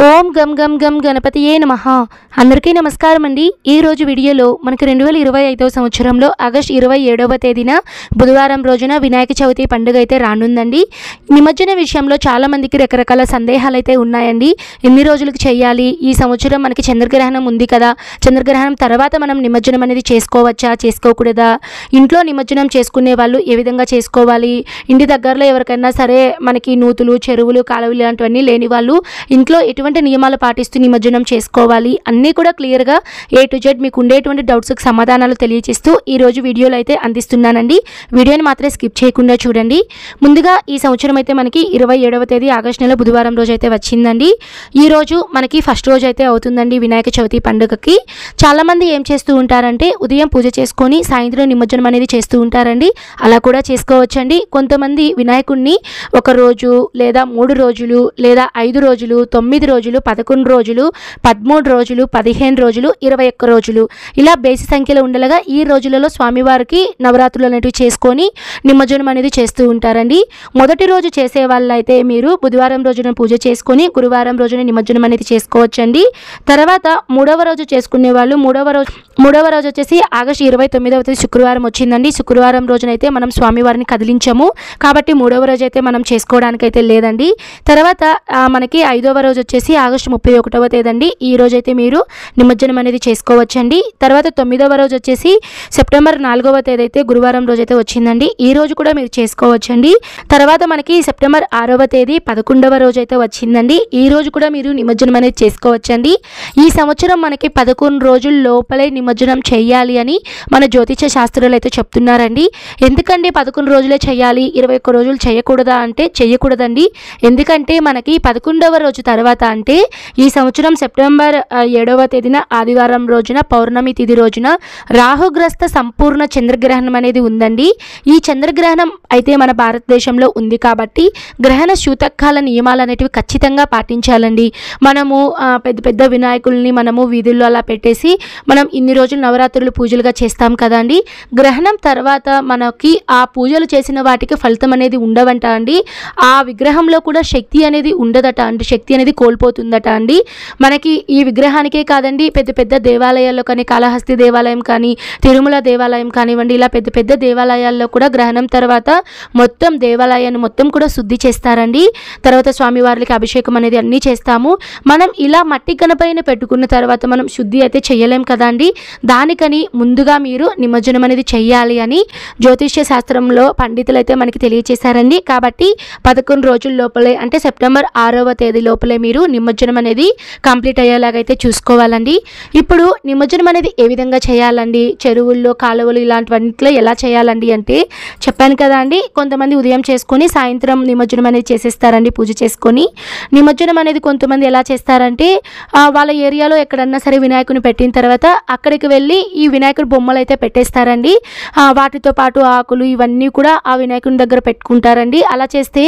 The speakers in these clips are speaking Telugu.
ఓం గం గం గం గణపతియే నమః. అందరికీ నమస్కారం అండి. ఈ రోజు వీడియోలో మనకి 2025వ సంవత్సరంలో ఆగస్టు 27వ తేదీన బుధవారం రోజున వినాయక చవితి పండుగ అయితే రానుందండి. నిమజ్జన విషయంలో చాలా మందికి రకరకాల సందేహాలు అయితే ఉన్నాయండి. ఎన్ని రోజులకు చేయాలి, ఈ సంవత్సరం మనకి చంద్రగ్రహణం ఉంది కదా, చంద్రగ్రహణం తర్వాత మనం నిమజ్జనం అనేది చేసుకోవచ్చా, చేసుకోకూడదా, ఇంట్లో నిమజ్జనం చేసుకునే వాళ్ళు ఏ విధంగా చేసుకోవాలి, ఇంటి దగ్గరలో ఎవరికైనా సరే మనకి నూతులు, చెరువులు, కాలువలు ఇలాంటివన్నీ లేని వాళ్ళు ఇంట్లో ఎటువంటి నియమాలు పాటిస్తూ నిమజ్జనం చేసుకోవాలి, అన్నీ కూడా క్లియర్గా A to Z మీకు ఉండేటువంటి డౌట్స్కి సమాధానాలు తెలియజేస్తూ ఈరోజు వీడియోలో అయితే అందిస్తున్నానండి. వీడియోని మాత్రం స్కిప్ చేయకుండా చూడండి. ముందుగా ఈ సంవత్సరం అయితే మనకి 27వ తేదీ ఆగస్టు నెల బుధవారం రోజు అయితే వచ్చిందండి. ఈరోజు మనకి ఫస్ట్ రోజు అయితే అవుతుందండి వినాయక చవితి పండుగకి. చాలామంది ఏం చేస్తూ ఉంటారంటే ఉదయం పూజ చేసుకొని సాయంత్రం నిమజ్జనం అనేది చేస్తూ ఉంటారండి. అలా కూడా చేసుకోవచ్చండి. కొంతమంది వినాయకుడిని ఒక రోజు లేదా 3 రోజులు లేదా 5 రోజులు, 9 రోజులు, 11 రోజులు, 13 రోజులు, 15 రోజులు, 21 రోజులు ఇలా బేసి సంఖ్యలో ఉండలుగా ఈ రోజులలో స్వామివారికి నవరాత్రులు అనేవి చేసుకొని నిమజ్జనం అనేది చేస్తూ ఉంటారండి. మొదటి రోజు చేసే వాళ్ళైతే మీరు బుధవారం రోజున పూజ చేసుకొని గురువారం రోజున నిమజ్జనం అనేది చేసుకోవచ్చండి. తర్వాత మూడవ రోజు చేసుకునే వాళ్ళు మూడవ రోజు వచ్చేసి ఆగస్టు 29వ తేదీ శుక్రవారం వచ్చిందండి. శుక్రవారం రోజునైతే మనం స్వామివారిని కదిలించము కాబట్టి మూడవ రోజు అయితే మనం చేసుకోవడానికి అయితే లేదండి. తర్వాత మనకి 5వ రోజు వచ్చేసి ఆగస్టు 31వ తేదీ అండి. ఈ రోజు అయితే మీరు నిమజ్జనం అనేది చేసుకోవచ్చండి. తర్వాత 9వ రోజు వచ్చేసి సెప్టెంబర్ 4వ తేదీ అయితే గురువారం రోజు అయితే వచ్చిందండి. ఈ రోజు కూడా మీరు చేసుకోవచ్చండి. తర్వాత మనకి సెప్టెంబర్ 6వ తేదీ 11వ రోజు అయితే వచ్చిందండి. ఈ రోజు కూడా మీరు నిమజ్జనం అనేది చేసుకోవచ్చండి. ఈ సంవత్సరం మనకి 11 రోజుల లోపలే నిమజ్జనం చేయాలి అని మన జ్యోతిష శాస్త్రాలు అయితే చెప్తున్నారండి. ఎందుకంటే 11 రోజులే చేయాలి, 21 రోజులు చేయకూడదా అంటే చేయకూడదండి. ఎందుకంటే మనకి 11వ రోజు తర్వాత అంటే ఈ సంవత్సరం సెప్టెంబర్ 7వ తేదీన ఆదివారం రోజున పౌర్ణమి తిథి రోజున రాహుగ్రస్త సంపూర్ణ చంద్రగ్రహణం అనేది ఉందండి. ఈ చంద్రగ్రహణం అయితే మన భారతదేశంలో ఉంది కాబట్టి గ్రహణ సూతకాల నియమాలు అనేటివి ఖచ్చితంగా పాటించాలండి. మనము పెద్ద పెద్ద వినాయకుల్ని మనము వీధుల్లో అలా పెట్టేసి మనం ఇన్ని రోజులు నవరాత్రులు పూజలుగా చేస్తాం కదండి. గ్రహణం తర్వాత మనకి ఆ పూజలు చేసిన వాటికి ఫలితం అనేది ఉండవంట అండి. ఆ విగ్రహంలో కూడా శక్తి అనేది ఉండదట అండి, శక్తి అనేది కోల్పోతుందట అండి. మనకి ఈ విగ్రహానికే కాదండి, పెద్ద పెద్ద దేవాలయాల్లో కానీ, కాళహస్తి దేవాలయం కానీ, తిరుమల దేవాలయం కానివ్వండి, ఇలా పెద్ద పెద్ద దేవాలయాల్లో కూడా గ్రహణం తర్వాత మొత్తం దేవాలయాన్ని మొత్తం కూడా శుద్ధి చేస్తారండి. తర్వాత స్వామివారికి అభిషేకం అనేది అన్నీ చేస్తాము. మనం ఇలా మట్టి గణపైన పెట్టుకున్న తర్వాత మనం శుద్ధి అయితే చేయలేం కదండి. దానికని ముందుగా మీరు నిమజ్జనం అనేది చెయ్యాలి అని జ్యోతిష్య శాస్త్రంలో పండితులు అయితే మనకి తెలియచేశారండి. కాబట్టి 11 రోజుల లోపలే అంటే సెప్టెంబర్ 6వ తేదీ లోపలే మీరు నిమజ్జనం అనేది కంప్లీట్ అయ్యేలాగైతే చూసుకోవాలండి. ఇప్పుడు నిమజ్జనం అనేది ఏ విధంగా చేయాలండి, చెరువుల్లో, కాలువలు ఇలాంటివన్నిట్లో ఎలా చేయాలండి అంటే చెప్పాను కదా అండి. కొంతమంది ఉదయం చేసుకొని సాయంత్రం నిమజ్జనం అనేది చేసేస్తారండి. పూజ చేసుకొని నిమజ్జనం అనేది కొంతమంది ఎలా చేస్తారంటే వాళ్ళ ఏరియాలో ఎక్కడన్నా సరే వినాయకుని పెట్టిన తర్వాత అక్కడికి వెళ్ళి ఈ వినాయకుడి బొమ్మలు అయితే పెట్టేస్తారండి. వాటితో పాటు ఆకులు ఇవన్నీ కూడా ఆ వినాయకుని దగ్గర పెట్టుకుంటారండి. అలా చేస్తే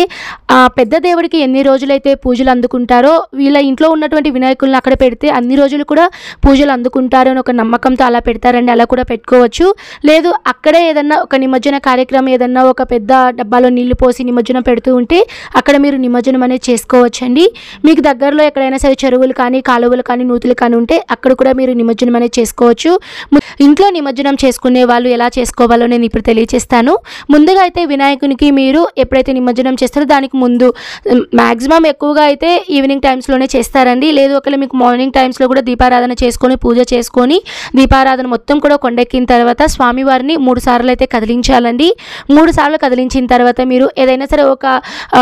పెద్ద దేవుడికి ఎన్ని రోజులైతే పూజలు అందుకుంటారో వీళ్ళ ఇంట్లో ఉన్నటువంటి వినాయకులను అక్కడ పెడితే అన్ని రోజులు కూడా పూజలు అందుకుంటారు అని ఒక నమ్మకంతో అలా పెడతారండి. అలా కూడా పెట్టుకోవచ్చు. లేదు అక్కడే ఏదన్నా ఒక నిమజ్జన కార్యక్రమం ఏదన్నా ఒక పెద్ద డబ్బాలో నీళ్లు పోసి నిమజ్జనం పెడుతూ ఉంటే అక్కడ మీరు నిమజ్జనం అనేది చేసుకోవచ్చండి. మీకు దగ్గరలో ఎక్కడైనా సరే చెరువులు కానీ, కాలువలు కానీ, నూతులు కానీ ఉంటే అక్కడ కూడా మీరు నిమజ్జనం అనేది చేసుకోవచ్చు. ఇంట్లో నిమజ్జనం చేసుకునే వాళ్ళు ఎలా చేసుకోవాలో నేను ఇప్పుడు తెలియజేస్తాను. ముందుగా అయితే వినాయకునికి మీరు ఎప్పుడైతే నిమజ్జనం చేస్తారో దానికి ముందు మ్యాక్సిమం ఎక్కువగా అయితే ఈవినింగ్ టైమ్స్లోనే చేస్తారండి. లేదు ఒకవేళ మీకు మార్నింగ్ టైమ్స్లో కూడా దీపారాధన చేసుకొని పూజ చేసుకొని దీపారాధన మొత్తం కూడా కొండెక్కిన తర్వాత స్వామివారిని 3 సార్లు అయితే కదిలించాలండి. 3 సార్లు కదిలించిన తర్వాత మీరు ఏదైనా సరే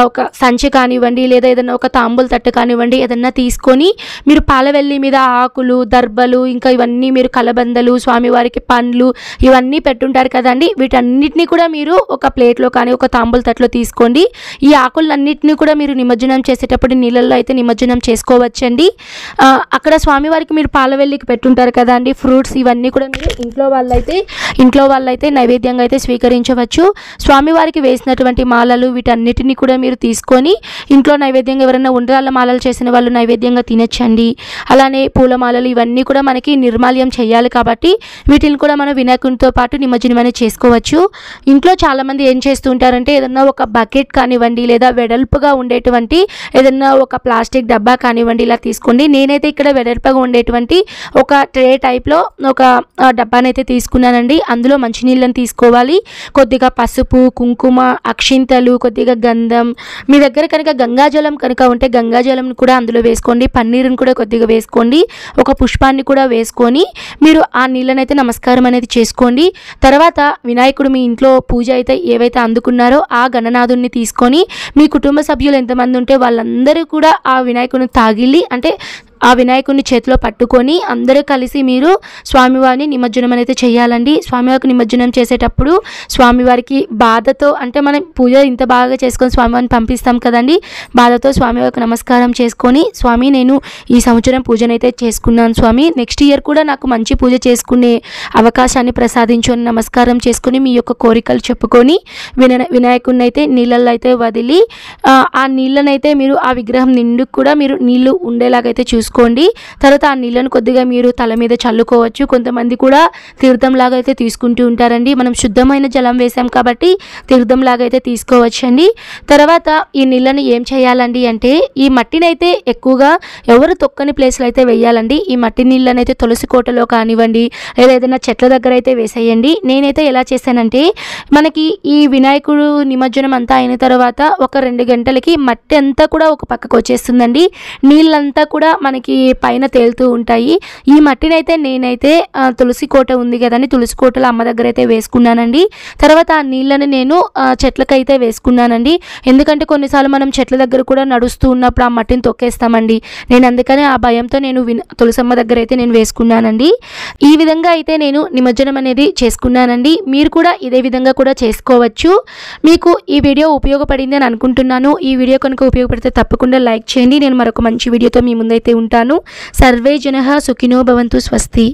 ఒక సంచి కానివ్వండి, లేదా ఏదైనా ఒక తాంబూల తట్టు కానివ్వండి, ఏదన్నా తీసుకొని మీరు పాలవెల్లి మీద ఆకులు, దర్బలు, ఇంకా ఇవన్నీ మీరు కలబందలు, స్వామివారికి పండ్లు ఇవన్నీ పెట్టుంటారు కదండి. వీటన్నిటిని కూడా మీరు ఒక ప్లేట్లో కానీ ఒక తాంబూల తట్టులో తీసుకోండి. ఈ ఆకులన్నింటినీ కూడా మీరు నిమజ్జనం చేసేటప్పుడు నీళ్ళల్లో అయితే నిమజ్జనం చేసుకోవచ్చండి. అక్కడ స్వామివారికి మీరు పాలవెల్లికి పెట్టుంటారు కదండి ఫ్రూట్స్, ఇవన్నీ కూడా మీరు ఇంట్లో వాళ్ళైతే నైవేద్యంగా అయితే స్వీకరించవచ్చు. స్వామివారికి వేసినటువంటి మాలలు వీటన్నిటిని కూడా మీరు తీసుకొని ఇంట్లో నైవేద్యంగా ఎవరైనా ఉండ్రాళ్ళ మాలలు చేసిన వాళ్ళు నైవేద్యంగా తినచ్చండి. అలానే పూలమాలలు ఇవన్నీ కూడా మనకి నిర్మాల్యం చేయాలి కాబట్టి వీటిని కూడా మనం వినాయకునితో పాటు నిమజ్జనం అనేది చేసుకోవచ్చు. ఇంట్లో చాలామంది ఏం చేస్తూ ఉంటారంటే ఏదన్నా ఒక బకెట్ కానివ్వండి లేదా వెడల్పుగా ఉండేటువంటి ఏదన్నా ఒక ప్లాస్టిక్ డబ్బా కానివ్వండి ఇలా తీసుకోండి. నేనైతే ఇక్కడ వెడల్పగా ఉండేటువంటి ఒక ట్రే టైప్లో ఒక డబ్బానైతే తీసుకున్నానండి. అందులో మంచినీళ్ళని తీసుకోవాలి. కొద్దిగా పసుపు, కుంకుమ, అక్షింతలు, కొద్దిగా గంధం, మీ దగ్గర కనుక గంగాజలం కనుక ఉంటే గంగాజలం కూడా అందులో వేసుకోండి. పన్నీరుని కూడా కొద్దిగా వేసుకోండి. ఒక పుష్పాన్ని కూడా వేసుకొని మీరు ఆ నీళ్ళనైతే నమస్కారం అనేది చేసుకోండి. తర్వాత వినాయకుడు మీ ఇంట్లో పూజ అయితే ఏవైతే అందుకున్నారో ఆ గణనాథుడిని తీసుకొని మీ కుటుంబ సభ్యులు ఎంతమంది ఉంటే వాళ్ళందరూ కూడా ఆ వినాయకుడిని తాగిల్లి అంటే ఆ వినాయకుడిని చేతిలో పట్టుకొని అందరూ కలిసి మీరు స్వామివారిని నిమజ్జనం అనేది చేయాలండి. స్వామివారికి నిమజ్జనం చేసేటప్పుడు స్వామివారికి బాధతో అంటే మనం పూజ ఇంత బాగా చేసుకొని స్వామివారిని పంపిస్తాం కదండి, బాధతో స్వామివారికి నమస్కారం చేసుకొని స్వామి నేను ఈ సంవత్సరం పూజనైతే చేసుకున్నాను స్వామి, నెక్స్ట్ ఇయర్ కూడా నాకు మంచి పూజ చేసుకునే అవకాశాన్ని ప్రసాదించుకొని నమస్కారం చేసుకొని మీ యొక్క కోరికలు చెప్పుకొని వినాయకుడిని అయితే నీళ్ళల్లో అయితే వదిలి ఆ నీళ్ళనైతే మీరు ఆ విగ్రహం నిండు కూడా మీరు నీళ్లు ఉండేలాగైతే చూసుకోండి. తర్వాత ఆ నీళ్ళను కొద్దిగా మీరు తల మీద చల్లుకోవచ్చు. కొంతమంది కూడా తీర్థంలాగా అయితే తీసుకుంటూ ఉంటారండి. మనం శుద్ధమైన జలం వేసాం కాబట్టి తీర్థంలాగా అయితే తీసుకోవచ్చండి. తర్వాత ఈ నీళ్ళని ఏం చేయాలండి అంటే ఈ మట్టినైతే ఎక్కువగా ఎవరు తొక్కని ప్లేస్లో అయితే వేయాలండి. ఈ మట్టి నీళ్ళని అయితే తులసి కోటలో కానివ్వండి లేదా ఏదైనా చెట్ల దగ్గర అయితే వేసేయండి. నేనైతే ఎలా చేశానంటే మనకి ఈ వినాయకుడు నిమజ్జనం అంతా అయిన తర్వాత ఒక 2 గంటలకి మట్టి అంతా కూడా ఒక పక్కకు వచ్చేస్తుందండి. నీళ్ళంతా కూడా మనకి పైన తేలుతూ ఉంటాయి. ఈ మట్టినైతే నేనైతే తులసి కోట ఉంది కదండి, తులసి కోటలో అమ్మ దగ్గర అయితే వేసుకున్నానండి. తర్వాత ఆ నీళ్ళని నేను చెట్లకైతే వేసుకున్నానండి. ఎందుకంటే కొన్నిసార్లు మనం చెట్ల దగ్గర కూడా నడుస్తూ ఉన్నప్పుడు ఆ మట్టిని తొక్కేస్తామండి. నేను అందుకనే ఆ భయంతో నేను తులసమ్మ దగ్గర అయితే నేను వేసుకున్నానండి. ఈ విధంగా అయితే నేను నిమజ్జనం అనేది చేసుకున్నానండి. మీరు కూడా ఇదే విధంగా కూడా చేసుకోవచ్చు. మీకు ఈ వీడియో ఉపయోగపడింది అని అనుకుంటున్నాను. ఈ వీడియో కనుక ఉపయోగపడితే తప్పకుండా లైక్ చేయండి. నేను మరొక మంచి వీడియోతో మీ ముందైతే ఉంటాను. సర్వే జనః సుఖినో భవంతు. స్వస్తి.